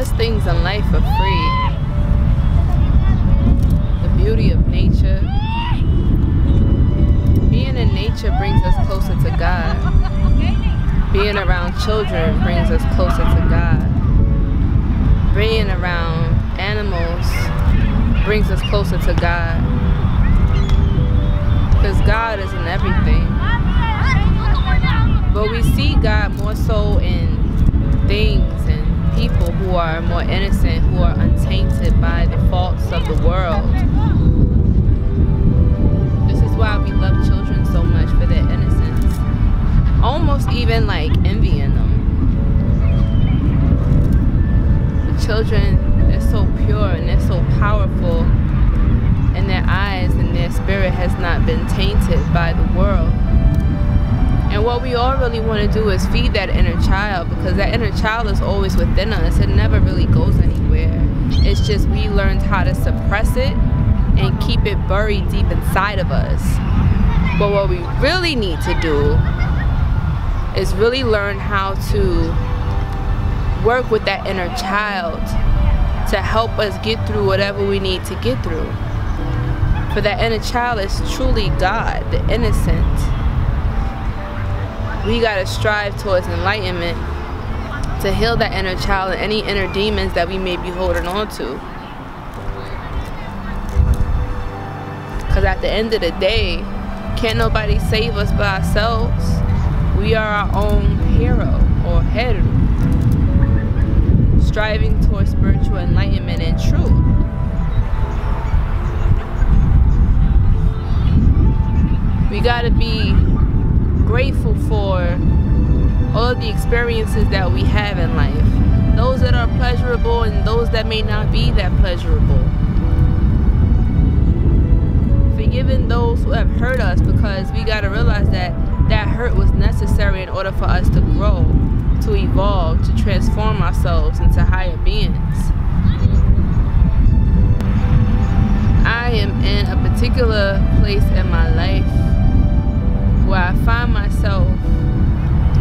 best things in life are free. The beauty of nature. Being in nature brings us closer to God. Being around children brings us closer to God. Being around animals brings us closer to God. Because God is in everything. But we see God more so in things and people who are more innocent, who are untainted by the faults of the world. This is why we love children so much, for their innocence. Almost even like envying them. The children, they're so pure and they're so powerful, and their eyes and their spirit has not been tainted by the world. And what we all really want to do is feed that inner child, because that inner child is always within us. It never really goes anywhere. It's just we learned how to suppress it and keep it buried deep inside of us. But what we really need to do is really learn how to work with that inner child to help us get through whatever we need to get through. For that inner child is truly God, the innocent. We gotta strive towards enlightenment to heal that inner child and any inner demons that we may be holding on to. Because at the end of the day, can't nobody save us by ourselves. We are our own hero or heru, striving towards spiritual enlightenment and truth. We gotta be grateful for all of the experiences that we have in life. Those that are pleasurable and those that may not be that pleasurable. Forgiving those who have hurt us, because we gotta realize that that hurt was necessary in order for us to grow, to evolve, to transform ourselves into higher beings. I am in a particular place in my life where I find myself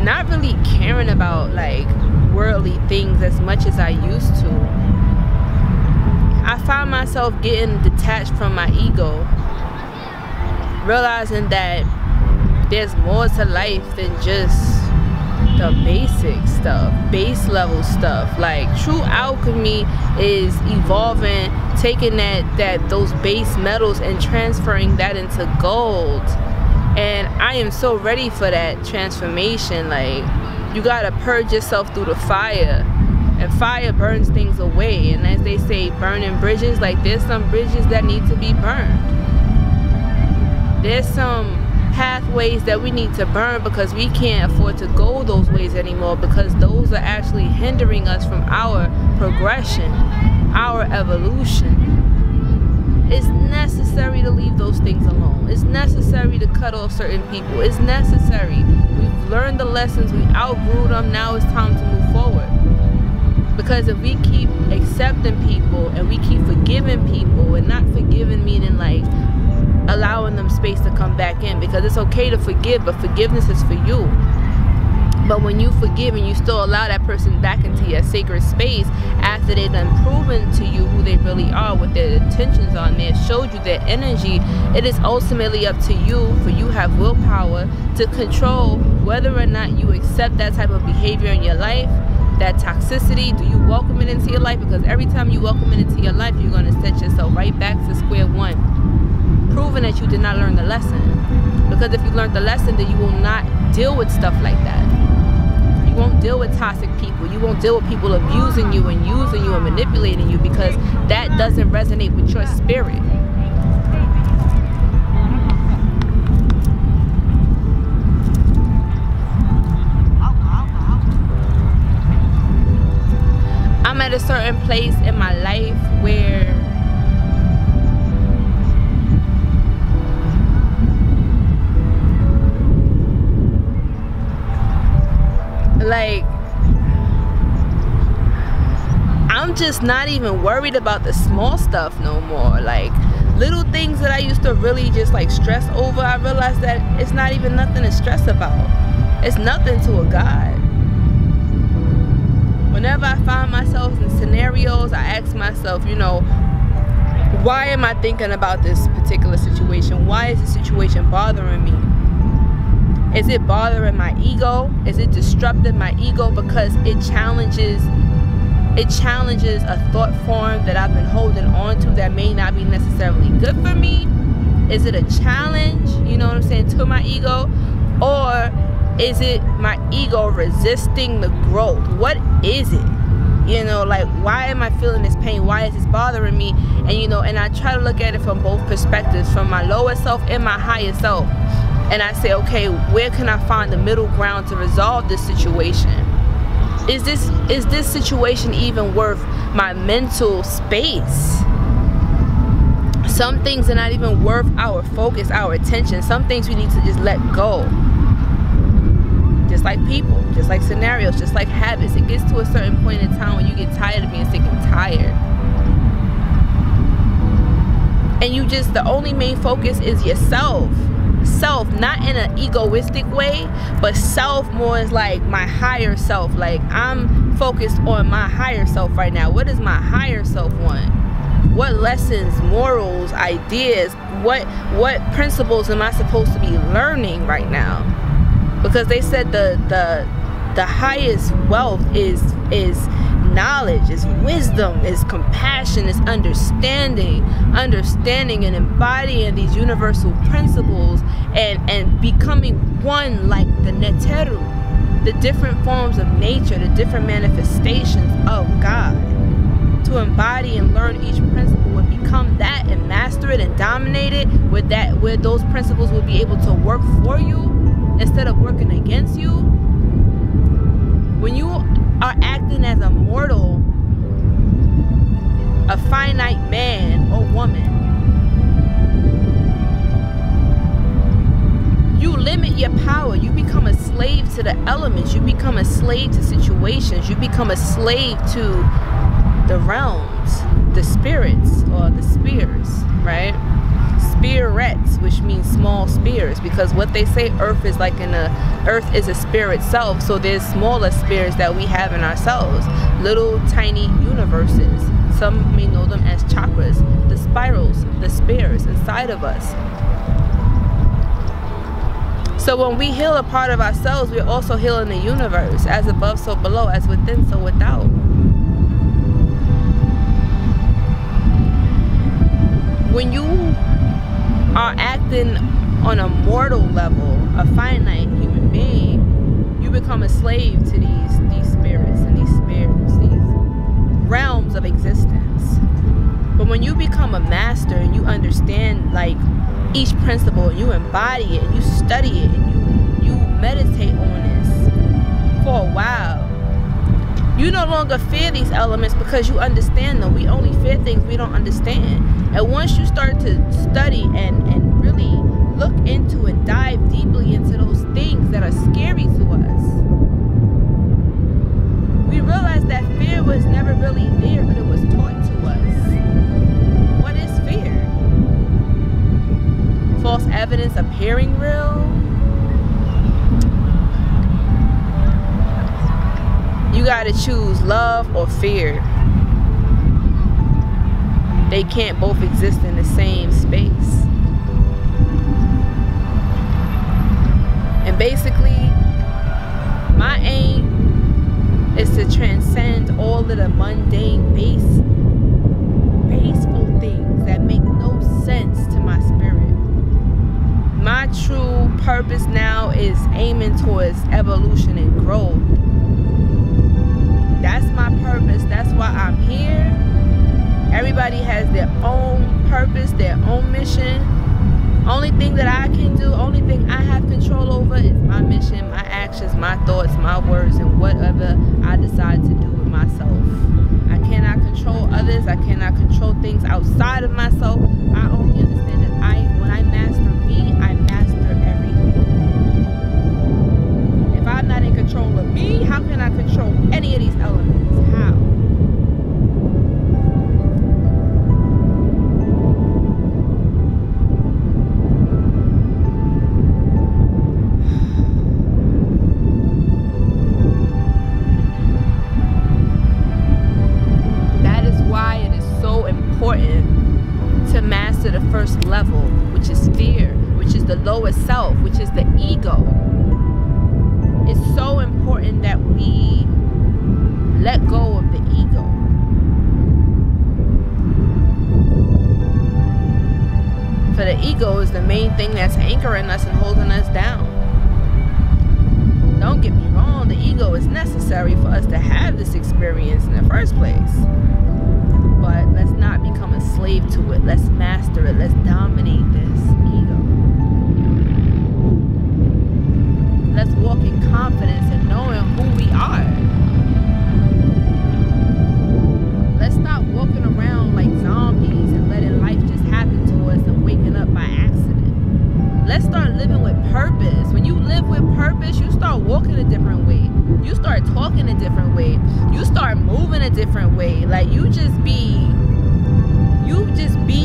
not really caring about like worldly things as much as I used to. I find myself getting detached from my ego, realizing that there's more to life than just the basic stuff, base level stuff. Like true alchemy is evolving, taking those base metals and transferring that into gold. And I am so ready for that transformation. Like, you gotta purge yourself through the fire, and fire burns things away. And as they say, burning bridges, like there's some bridges that need to be burned. There's some pathways that we need to burn because we can't afford to go those ways anymore, because those are actually hindering us from our progression, our evolution. It's necessary to leave those things alone. It's necessary to cut off certain people. It's necessary. We've learned the lessons. We outgrew them. Now it's time to move forward. Because if we keep accepting people and we keep forgiving people, and not forgiving meaning like allowing them space to come back in, because it's okay to forgive, but forgiveness is for you. But when you forgive and you still allow that person back into your sacred space after they've done proven to you who they really are, what their intentions are, and they have showed you their energy, it is ultimately up to you, for you have willpower to control whether or not you accept that type of behavior in your life, that toxicity. Do you welcome it into your life? Because every time you welcome it into your life, you're going to set yourself right back to square one, proving that you did not learn the lesson. Because if you learned the lesson, then you will not deal with stuff like that. You won't deal with toxic people. You won't deal with people abusing you and using you and manipulating you, because that doesn't resonate with your spirit. I'm at a certain place in my life where like I'm just not even worried about the small stuff no more. Like little things that I used to really just like stress over, I realized that it's not even nothing to stress about. It's nothing to a God. When whenever I find myself in scenarios, I ask myself, you know, why am I thinking about this particular situation? Why is the situation bothering me? Is it bothering my ego? Is it disrupting my ego because it challenges a thought form that I've been holding on to that may not be necessarily good for me? Is it a challenge, you know what I'm saying, to my ego? Or is it my ego resisting the growth? What is it? You know, like, why am I feeling this pain? Why is this bothering me? And, you know, and I try to look at it from both perspectives, from my lower self and my higher self. And I say, okay, where can I find the middle ground to resolve this situation? Is this situation even worth my mental space? Some things are not even worth our focus, our attention. Some things we need to just let go. Just like people, just like scenarios, just like habits. It gets to a certain point in time when you get tired of being sick and tired. And you just, the only main focus is yourself. Self, not in an egoistic way, but self more is like my higher self. Like, I'm focused on my higher self right now. What does my higher self want? What lessons, morals, ideas, what principles am I supposed to be learning right now? Because they said the highest wealth is knowledge, is wisdom, is compassion, is understanding and embodying these universal principles and becoming one like the Metairie, the different forms of nature, the different manifestations of God. To embody and learn each principle and become that and master it and dominate it, where those principles will be able to work for you instead of working against you. When you are acting as a mortal, a finite man or woman, you limit your power. You become a slave to the elements. You become a slave to situations. You become a slave to the realms, the spirits, or the spears, right? Spirits, which means small spears, because what they say, earth is like earth is a spirit self. So there's smaller spheres that we have in ourselves, little tiny universes. Some may know them as chakras, the spirals, the spears inside of us. So when we heal a part of ourselves, we're also healing the universe. As above, so below. As within, so without. When you are acting on a mortal level, a finite human being, you become a slave to these spirits and these spirits, these realms of existence. But when you become a master and you understand like each principle, and you embody it and you study it and you meditate on this for a while, you no longer fear these elements because you understand them. We only fear things we don't understand. And once you start to study and really look into and dive deeply into those things that are scary to us, we realize that fear was never really there, but it was taught to us. What is fear? False evidence appearing real? You gotta choose love or fear. They can't both exist in the same space. And basically, my aim is to transcend all of the mundane, baseful things that make no sense to my spirit. My true purpose now is aiming towards evolution and growth. That's my purpose. That's why I'm here. Everybody has their own purpose, their own mission. Only thing that I can do, only thing I have control over is my mission, my actions, my thoughts, my words, and whatever I decide to do with myself. I cannot control others. I cannot control things outside of myself. I only understand that when I master me, I master everything. If I'm not in control of me, how can I control any of these elements? How? ego. It's so important that we let go of the ego. For the ego is the main thing that's anchoring us and holding us down. Don't get me wrong, the ego is necessary for us to have this experience in the first place. But let's not become a slave to it. Let's master it. Let's dominate this ego. Let's walk in confidence and knowing who we are. Let's stop walking around like zombies and letting life just happen to us and waking up by accident. Let's start living with purpose. When you live with purpose, you start walking a different way. You start talking a different way. You start moving a different way. Like you just be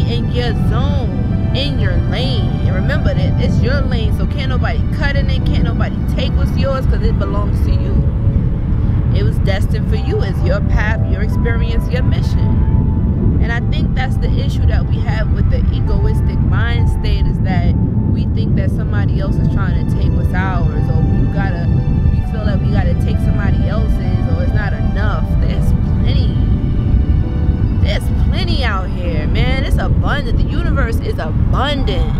in your zone, in your lane. And remember that it's your lane, so can't nobody cut in it, can't nobody take what's yours, because it belongs to you. It was destined for you. It's your path, your experience, your mission. And I think that's the issue that we have with the egoistic mind state, is that we think that somebody else is trying to take what's ours, or we feel like we gotta take somebody else's, or it's not enough. There's plenty out here, man. It's abundant. The universe is abundant.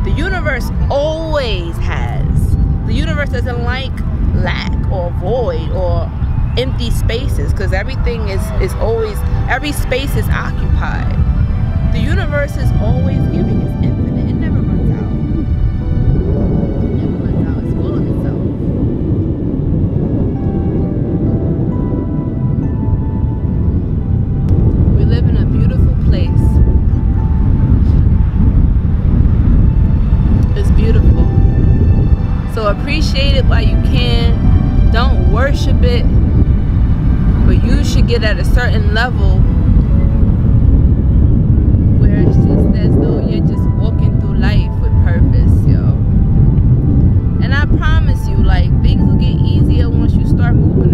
The universe always has. The universe doesn't like lack or void or empty spaces, because everything is always, every space is occupied. The universe is always giving. It's infinite. It never runs out. It never runs out. It's full of itself. We live in a beautiful place. It's beautiful. So appreciate it while you can. Don't worship it. But you should get at a certain level where it's just as though you're just walking through life with purpose, yo. And I promise you, like, things will get easier once you start moving